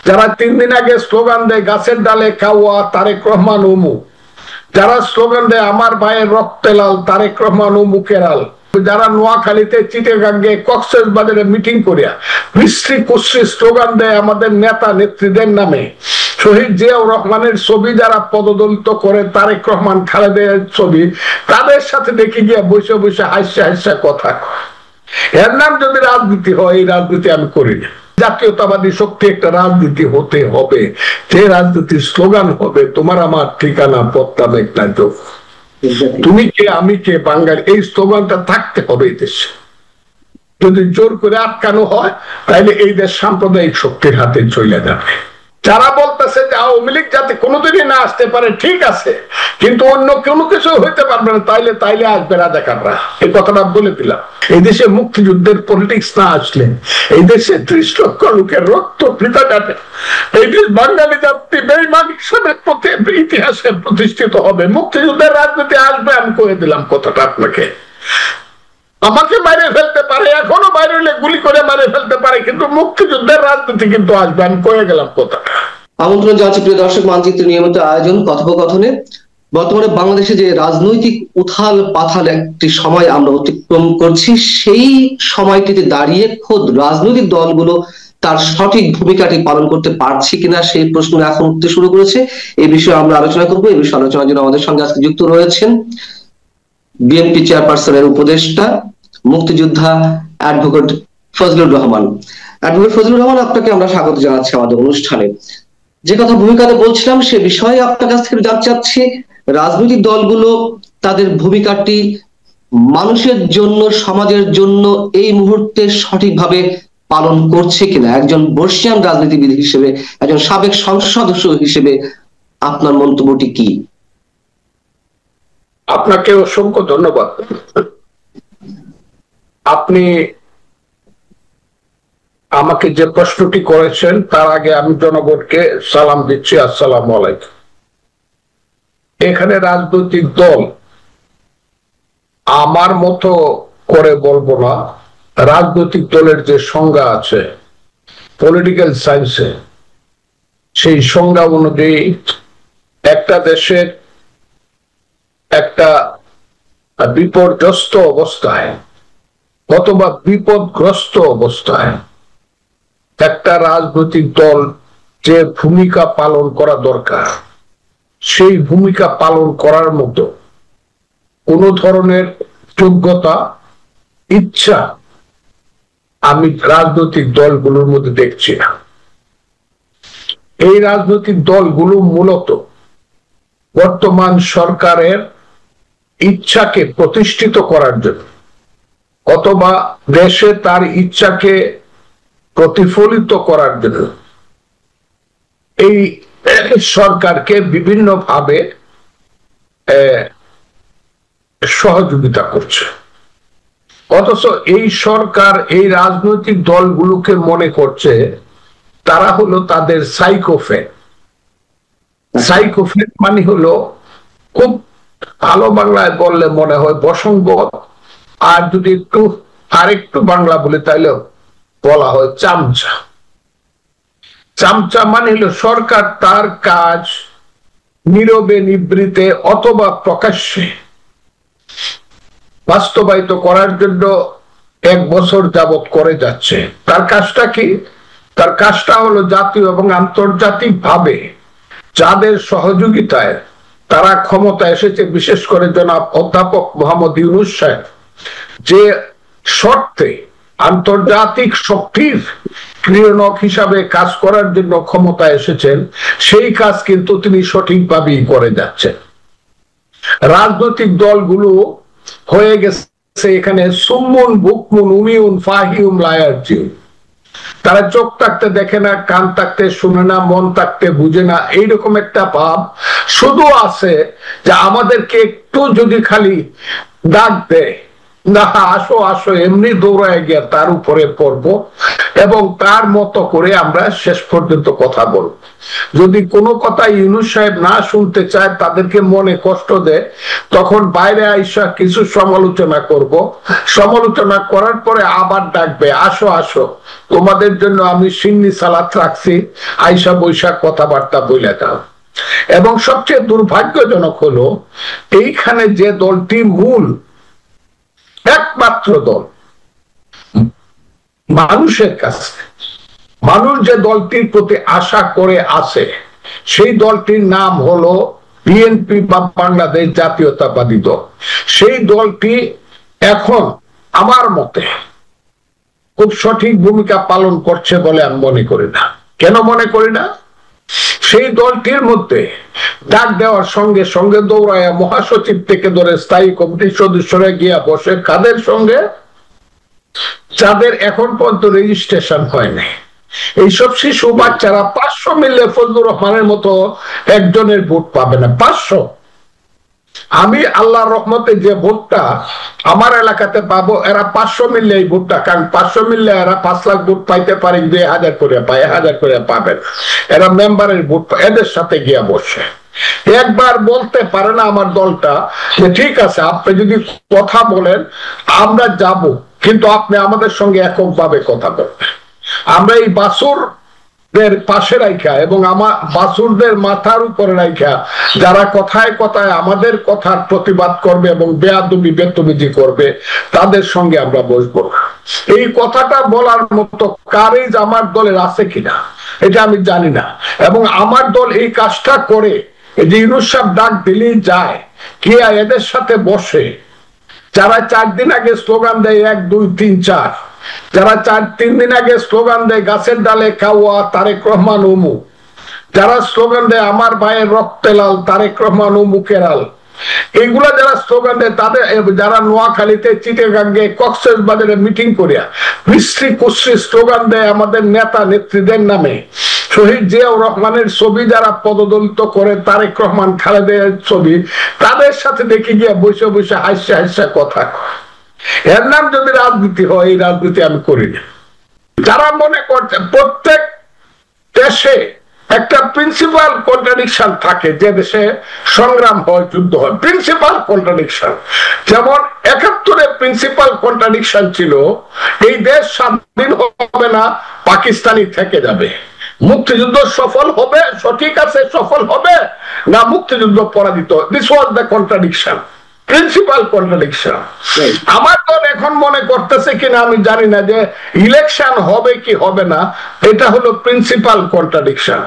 যারা 3 দিন আগে স্লোগান দেয় গাছের ডালে কাওয়া তারেক রহমান অমুক, যারা স্লোগান দেয় আমার ভাইয়ের রক্তে লাল তারেক রহমান অমুকের আল, যারা নোয়াখালীতে চিটাগাঙ্গে কক্সবাজারে মিটিং করিয়া বিশ্রী কুশ্রী স্লোগান দেয় আমাদের নেতা নেত্রীদের নামে, শহীদ জিয়াউর রহমানের ছবি যারা পদদলিত করে, তারেক রহমান খালেদের ছবি, তাদের সাথে দেখে গিয়া বসে বসে হাসা হাসা কথা। এর নাম যদি রাজনীতি হয়, এই রাজনীতি আমি করি না। জাতীয়তাবাদী শক্তি একটা রাজনীতি হতে হবে, যে রাজনীতির স্লোগান হবে তোমার আমার ঠিকানা পত্তা মেঘনা চোখ, তুমি কে আমি কে বাঙালি, এই স্লোগানটা থাকতে হবে এই দেশে। যদি জোর করে আটকানো হয় তাহলে এই দেশ সাম্প্রদায়িক শক্তির হাতে চলে যাবে। যারা বলতেছে যে আওয়ামী লীগ যাতে কোনোদিনই না আসতে পারে, ঠিক আছে, কিন্তু অন্য কোনো কিছু হইতে পারবে না, তাইলে আসবে রাজাকাররা। এই কথাটা বলে দিলাম। এই দেশে মুক্তিযুদ্ধের পলিটিক্স না আসলে এই দেশে 30 লক্ষ লোকের রক্ত বৃথা যাবে। এই দেশ বাঙালি জাতি বেঈমান হিসেবে ইতিহাসে প্রতিষ্ঠিত হবে। মুক্তিযুদ্ধের রাজনীতি আসবে, আমি কয়ে দিলাম কথাটা আপনাকে। আমাকে মারে ফেলতে পারে, এখনো বাইরে হলে গুলি করে মারে ফেলতে পারে, কিন্তু মুক্তিযুদ্ধের রাজনীতি কিন্তু আসবে, আমি কয়ে গেলাম কথাটা। আমন্ত্রণ জানাচ্ছি প্রিয় দর্শক, মানচিত্র নিয়মিত আয়োজন কথোপকথনে। বর্তমানে বাংলাদেশে যে রাজনৈতিক উথাল পাথাল একটি সময় আমরা অতিক্রম করছি, সেই সময়টিতে দাঁড়িয়ে খোদ রাজনৈতিক দলগুলো তার সঠিক ভূমিকাটি পালন করতে পারছে কিনা সেই প্রশ্ন এখন উঠতে শুরু করেছে। এই বিষয়ে আমরা আলোচনা করবো। এই বিষয়ে আলোচনার জন্য আমাদের সঙ্গে আজকে যুক্ত রয়েছেন বিএনপি চেয়ারপারসনের উপদেষ্টা মুক্তিযোদ্ধা অ্যাডভোকেট ফজলুর রহমান। অ্যাডভোকেট ফজলুর রহমান, আপনাকে আমরা স্বাগত জানাচ্ছি আমাদের অনুষ্ঠানে। যে কথা ভূমিকাতে বলছিলাম সে বিষয়ে আপনার কাছ থেকে জানতে চাচ্ছি, রাজনৈতিক দলগুলো তাদের ভূমিকাটি মানুষের জন্য, সমাজের জন্য এই মুহূর্তে সঠিকভাবে পালন করছে কিনা, একজন বর্ষিয়ান রাজনীতিবিদ হিসেবে, একজন সাবেক সংসদ সদস্য হিসেবে আপনার মন্তব্যটি কি? আপনাকে অসংখ্য ধন্যবাদ। আপনি আমাকে যে প্রশ্নটি করেছেন তার আগে আমি জনগণকে সালাম দিচ্ছি, আসসালামু আলাইকুম। এখানে রাজনৈতিক দল আমার মতো করে বলবো না, রাজনৈতিক দলের যে সংজ্ঞা আছে পলিটিক্যাল সায়েন্সে, সেই সংজ্ঞা অনুযায়ী একটা দেশের একটা বিপর্যস্ত অবস্থায় অথবা বিপদগ্রস্ত অবস্থায় একটা রাজনৈতিক দল যে ভূমিকা পালন করা দরকার, সেই ভূমিকা পালন করার মতো কোন ধরনের যোগ্যতা, ইচ্ছা আমি রাজনৈতিক দলগুলোর মধ্যে দেখছি না। এই রাজনৈতিক দলগুলো মূলত বর্তমান সরকারের ইচ্ছাকে প্রতিষ্ঠিত করার জন্য অথবা দেশে তার ইচ্ছাকে প্রতিফলিত করার জন্য এই সরকারকে বিভিন্নভাবে সহযোগিতা করছে। অথচ এই সরকার এই রাজনৈতিক দলগুলোকে মনে করছে তারা হলো তাদের সাইকোফ্যান। সাইকোফ্যান মানে হলো, খুব ভালো বাংলায় বললে মনে হয় বসংবদ, আর যদি আরেকটু বাংলা বলে তাহলে বলা হয় চামচা। চামচা মানে হলো সরকার তার কাজ নীরবে নিবৃতে অথবা প্রকাশ্যে বাস্তবায়িত করার জন্য 1 বছর যাবত করে যাচ্ছে। তার কাজটা কি? তার কাজটা হলো জাতীয় এবং আন্তর্জাতিক ভাবে যাদের সহযোগিতায় তারা ক্ষমতা এসেছে, বিশেষ করে জনাব অধ্যাপক মোহাম্মদ ইউনূস সাহেব যে শর্তে আন্তর্জাতিক শক্তির ক্রিয়ানক হিসাবে কাজ করার জন্য ক্ষমতা এসেছেন, সেই কাজ কিন্তু তিনি সঠিকভাবেই করে যাচ্ছেন। রাজনৈতিক দলগুলো হয়ে গেছে এখানে সুম্মুন বুকমুন উমিউন ফাহিউম লায়ারজিউন। তারা চোখ থাকতে দেখে না, কান থাকতে শুনে না, মন থাকতে বুঝে না, এইরকম একটা ভাব শুধু আছে যে আমাদেরকে একটু যদি খালি ডাক দেয়, না, আসো আসো এমনি দৌড়ায় গিয়ে তার উপরে পড়বো এবং তার মতো করে আমরা শেষ পর্যন্ত কথা বলবো। যদি কোনো কথা ইউনূস সাহেব না শুনতে চায়, তাদেরকে মনে কষ্ট দেয়, তখন বাইরে আইসা কিছু সমালোচনা করব, সমালোচনা করার পরে আবার ডাকবে, আসো আসো তোমাদের জন্য আমি সিন্নি সালাত রাখছি, আইসা বৈশাখ কথাবার্তা বলে দাও। এবং সবচেয়ে দুর্ভাগ্যজনক হলো এইখানে যে দলটি মূল একমাত্র দল মানুষের কাছে, মানুষ যে দলটির প্রতি আশা করে আছে, সেই দলটির নাম হলো বিএনপি বা বাংলাদেশ জাতীয়তাবাদী দল। সেই দলটি এখন আমার মতে খুব সঠিক ভূমিকা পালন করছে বলে আমি মনে করি না। কেন মনে করি না? সেই দলটির মধ্যে ডাক দেওয়ার সঙ্গে সঙ্গে দৌড়ায় মহাসচিব থেকে ধরে স্থায়ী কমিটির সদস্যরা গিয়া বসে কাদের সঙ্গে? যাদের এখন পর্যন্ত রেজিস্ট্রেশন হয় নাই। এইসব শিশু বাচ্চারা 500 মিললে ফজলুর রহমানের মতো একজনের ভোট পাবে না। 500। আমি আল্লাহর রহমতে যে ভোটটা আমার এলাকাতে পাবো, এরা 500 মিললে এই ভোটটা, কারণ 500 মিললে এরা 5 লাখ ভোট পাইতে পারে, 2000 করে পায়, 1000 করে পাবেন। এরা মেম্বারের ভোট এদের সাথে গিয়া বসে একবার বলতে পারে না আমার দলটা যে ঠিক আছে আপনি যদি কথা বলেন আমরা যাব, কিন্তু আপনি আমাদের সঙ্গে এককভাবে কথা বলবেন। আমরা এই বাসুরদের পাশে রাখা এবং আমার বাসুরদের মাথার উপরে রাখা যারা কথায় কথায় আমাদের কথার প্রতিবাদ করবে এবং বেয়াদবি বেতবিজি করবে, তাদের সঙ্গে আমরা বসবো। এই কথাটা বলার মতো কারেজ আমার দলের আছে কিনা এটা আমি জানি না। এবং আমার দল এই কাজটা করে যে ইউনূস সাহেব ডাক দিলেই যায়, কে এদের সাথে বসে, যারা 4 দিন আগে স্লোগান দেয় 1 2 3 4, যারা 3 দিন আগে স্লোগান দেয় গাছের ডালে কাওয়া তারেক রহমান অমুক, যারা স্লোগান দেয় আমার ভাইয়ের রক্তে লাল তারেক রহমান অমুকের আল, এইগুলা যারা স্লোগান দেয়, তাদের যারা নোয়াখালীতে চিটাগাঙ্গে কক্সবাজারে মিটিং করিয়া বিশ্রী কুশ্রী স্লোগান দেয় আমাদের নেতা নেত্রীদের নামে, শহীদ জিয়াউর রহমানের ছবি যারা পদদলিত করে, তারেক রহমান খালেদের ছবি, তাদের সাথে দেখে গিয়ে বসে বসে হাসা হাসা কথা কয়। এর নাম যদি রাজনীতি হয়, এই রাজনীতি আমি করি না। যারা মনে করছে প্রত্যেক দেশে একটা প্রিন্সিপাল কন্ট্রাডিকশন থাকে, যে দেশে সংগ্রাম হয়, যুদ্ধ হয়, প্রিন্সিপাল কন্ট্রাডিকশন। যেমন 71-এ প্রিন্সিপাল কন্ট্রাডিকশন ছিল এই দেশ স্বাধীন হবে না, পাকিস্তানি থেকে যাবে। মুক্তিযুদ্ধ সফল হবে, সঠিক আছে, সফল হবে না মুক্তিযুদ্ধ পরাজিত। This was the contradiction, principal contradiction. আমার দল এখন মনে করতেছে কিনা আমি জানি না যে ইলেকশন হবে কি হবে না, এটা হলো প্রিন্সিপাল কন্ট্রাডিকশন।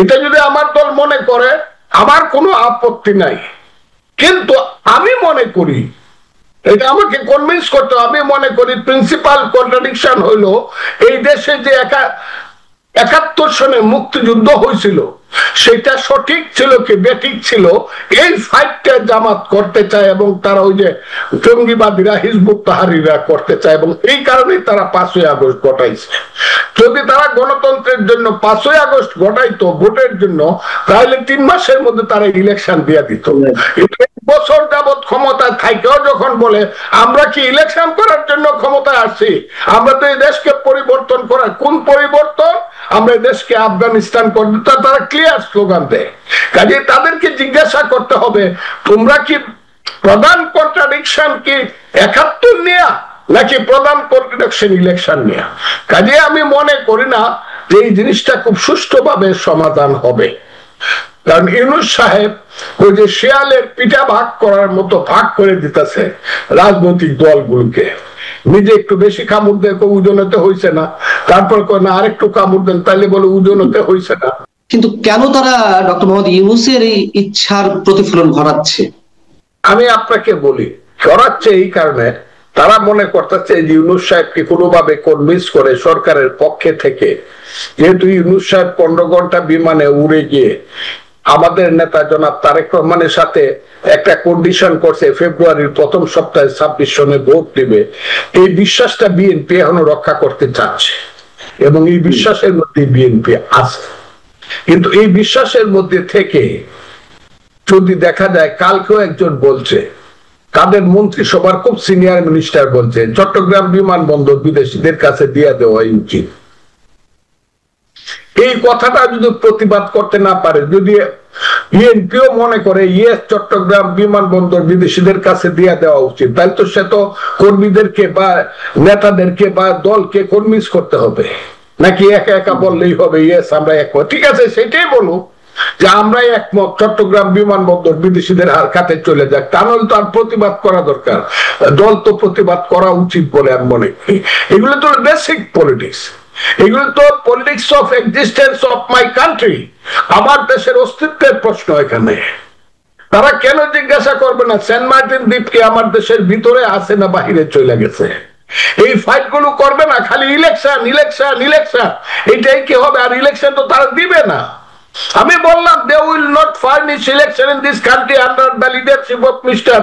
এটা যদি আমার দল মনে করে আমার কোনো আপত্তি নাই, কিন্তু আমি মনে করি, এটা আমাকে কনভিন্স করতে, আমি মনে করি প্রিন্সিপাল কন্ট্রাডিকশন হইলো এই দেশে যে 71 সনে মুক্তিযুদ্ধ হয়েছিল সেটা সঠিক ছিল কি বেঠিক ছিল, এই ফাইটটা জামাত করতে চায় এবং তারা ওই যে জঙ্গিবাদীরা হিজবুত তাহরিরা করতে চায়, এবং এই কারণেই তারা 5ই আগস্ট ঘটাইছে। যদি তারা গণতন্ত্রের জন্য 5ই আগস্ট ঘটাইতো ভোটের জন্য, তাহলে 3 মাসের মধ্যে তারা ইলেকশন দিয়ে দিত। বছর যাবৎ ক্ষমতায় থাকেও যখন বলে আমরা কি ইলেকশন করার জন্য ক্ষমতায় আসছি, আমরা তো এই দেশকে পরিবর্তন করার, কোন পরিবর্তন? আমরা দেশকে আফগানিস্তান করতে, তারা ক্লিয়ার স্লোগান দেয়। কাজে তাদেরকে জিজ্ঞাসা করতে হবে তোমরা কি প্রধান কন্ট্রাডিকশন কি 71 নিয়ে নাকি প্রধান কন্ট্রাডিকশন ইলেকশন নিয়ে? কাজে আমি মনে করি না যে এই জিনিসটা খুব সুষ্ঠুভাবে সমাধান হবে, কারণ ইউনূস সাহেব ওই যে শিয়ালের পিঠা ভাগ করার মতো ভাগ করে দিতেছে রাজনৈতিক দলগুলোকে। নিজে একটু বেশি কামড় দেয়, ওজনতে হয়েছে না, তারপর না আরেকটু কামড় দেন, তাইলে বলে ওজনতে হয়েছে না। কিন্তু কেন তারা ডক্টর মোহাম্মদ ইউনূসের এই ইচ্ছার প্রতিফলন ঘটাচ্ছে? আমি আপনাকে বলি, ঘটাচ্ছে এই কারণে তারা মনে করতেছে যে ইউনূস সাহেবকে কোনোভাবে কনভিন্স করে সরকারের পক্ষে থেকে, যেহেতু ইউনূস সাহেব 15 ঘন্টা বিমানে উড়ে গিয়ে আমাদের নেতা জনাব তারেক রহমানের সাথে একটা কন্ডিশন করছে ফেব্রুয়ারির প্রথম সপ্তাহে 26 সনে ভোট দিবে, এই বিশ্বাসটা বিএনপি এখনো রক্ষা করতে চাচ্ছে এবং এই বিশ্বাসের মধ্যে বিএনপি আছে। কিন্তু এই বিশ্বাসের মধ্যে থেকে যদি দেখা যায়, কালকেও একজন বলছে তাদের মন্ত্রিসভার খুব সিনিয়র মিনিস্টার বলছেন চট্টগ্রাম বিমানবন্দর বিদেশিদের কাছে দিয়ে দেওয়াই উচিত। এই কথাটা যদি প্রতিবাদ করতে না পারে, যদি বিএনপিও মনে করে ইয়েস চট্টগ্রাম বিমানবন্দর বিদেশিদের কাছে দিয়ে দেওয়া উচিত, তাহলে তো সে তো কর্মীদেরকে বা নেতাদেরকে বা দলকে কনভিন্স করতে হবে, নাকি একা একা বললেই হবে ইয়েস আমরা একমত? ঠিক আছে, সেটাই বলুক যে আমরাই একমত চট্টগ্রাম বিমানবন্দর বিদেশিদের হাতে চলে যাক, তাহলে তো আর প্রতিবাদ করা দরকার, দল তো প্রতিবাদ করা উচিত বলে আমি মনে করি। এগুলো তো বেসিক পলিটিক্স, এগুলো তো politics of existence of my country, আমার দেশের অস্তিত্বের প্রশ্ন এখানে। তারা কেন জিজ্ঞাসা করবে না সেন্ট মার্টিন দ্বীপ কি আমার দেশের ভিতরে আছে না বাহিরে চলে গেছে? এই ফাইট গুলো করবে না, খালি ইলেকশন ইলেকশন ইলেকশন, এটাই কি হবে? আর ইলেকশন তো তারা দিবে না। আমি বললাম they will not furnish election in this country under the leadership of mister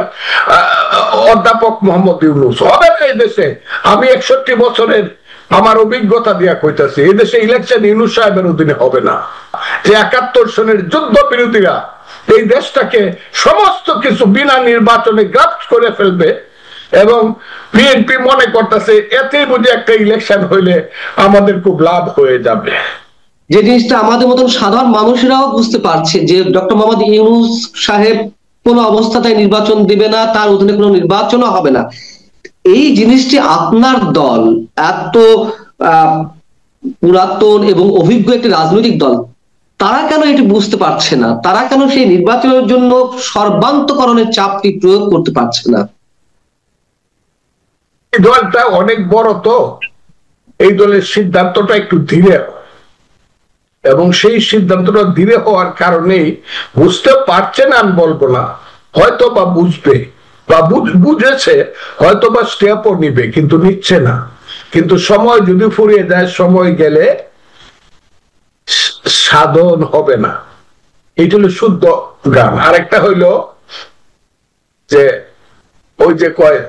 অধ্যাপক মোহাম্মদ ইউনূস। হবে না এই দেশে। আমি 61 বছরের আমার অভিজ্ঞতা দিয়া কইতাছি, এই দেশে ইলেকশন ইউনূস সাহেবের অধীনে হবে না। যে 71 সনের যুদ্ধ বিরোধীরা এই দেশটাকে সমস্ত কিছু বিনা নির্বাচনে গ্রাফট করে ফেলবে, এবং বিএনপি মনে করতেছে এতেই বুঝে একটা ইলেকশন হইলে আমাদের খুব লাভ হয়ে যাবে। যে জিনিসটা আমাদের মতন সাধারণ মানুষেরাও বুঝতে পারছে যে ডক্টর মোহাম্মদ ইউনূস সাহেব কোনো অবস্থাতেই নির্বাচন দিবে না, তার অধীনে কোনো নির্বাচনও হবে না। এই জিনিসটি আপনার দল এত পুরাতন এবং অভিজ্ঞ একটি রাজনৈতিক দল, তারা কেন এটি বুঝতে পারছে না? তারা কেন সেই নির্বাচনের জন্য সর্বান্তকরণের চাপটি প্রয়োগ করতে পারছে না? এই দলটা অনেক বড়, তো এই দলের সিদ্ধান্তটা একটু ধীরে, এবং সেই সিদ্ধান্তটা ধীরে হওয়ার কারণেই বুঝতে পারছে না আমি বলবো না, হয়তো বা বুঝবে বা বুঝেছে, হয়তো বা স্টেপও নিবে, কিন্তু নিচ্ছে না। কিন্তু সময় যদি ফুরিয়ে যায়, সময় গেলে সাধন হবে না। এটা হলো শুদ্ধ গান। আরেকটা হইলো যে ওই যে কয়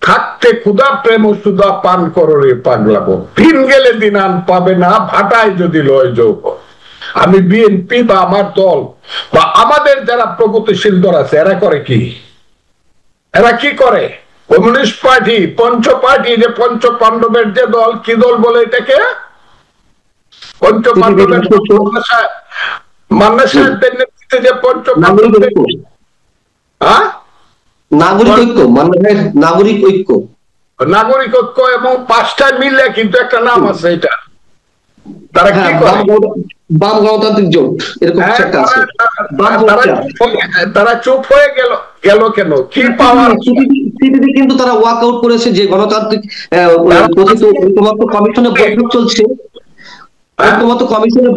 থাকতে ক্ষুধা প্রেম সুধা পান করো রে পাগলাবো, দিন গেলে দিন আন পাবে না ভাটায় যদি লয় যৌব। আমি বিএনপি বা আমার দল বা আমাদের যারা প্রগতিশীল দল আছে, এরা করে কি? এরা কি করে? কমিউনিস্ট পার্টি, পঞ্চ পার্টি, যে পঞ্চ পাণ্ডবের যে দল, কি দল বলে এটাকে? পঞ্চ পাণ্ডবের মান্না সাহেবদের নেতৃত্বে যে পঞ্চ পাণ্ডব, হ্যাঁ, নাগরিক ঐক্য, নাগরিক ঐক্য, নাগরিক ঐক্য, এবং 5টা মিলে কিন্তু একটা নাম আছে। এটা তারা কি করে? বাম গণতান্ত্রিক জোট, এরকম একটা আছে। তারা চুপ হয়ে গেল কেন? কি পাওয়ার? কিন্তু তারা ওয়াক আউট করেছে যে গণতান্ত্রিক কথিত ঐক্যমত্য কমিশনের বৈঠক চলছে, ঐক্যমত্য কমিশনের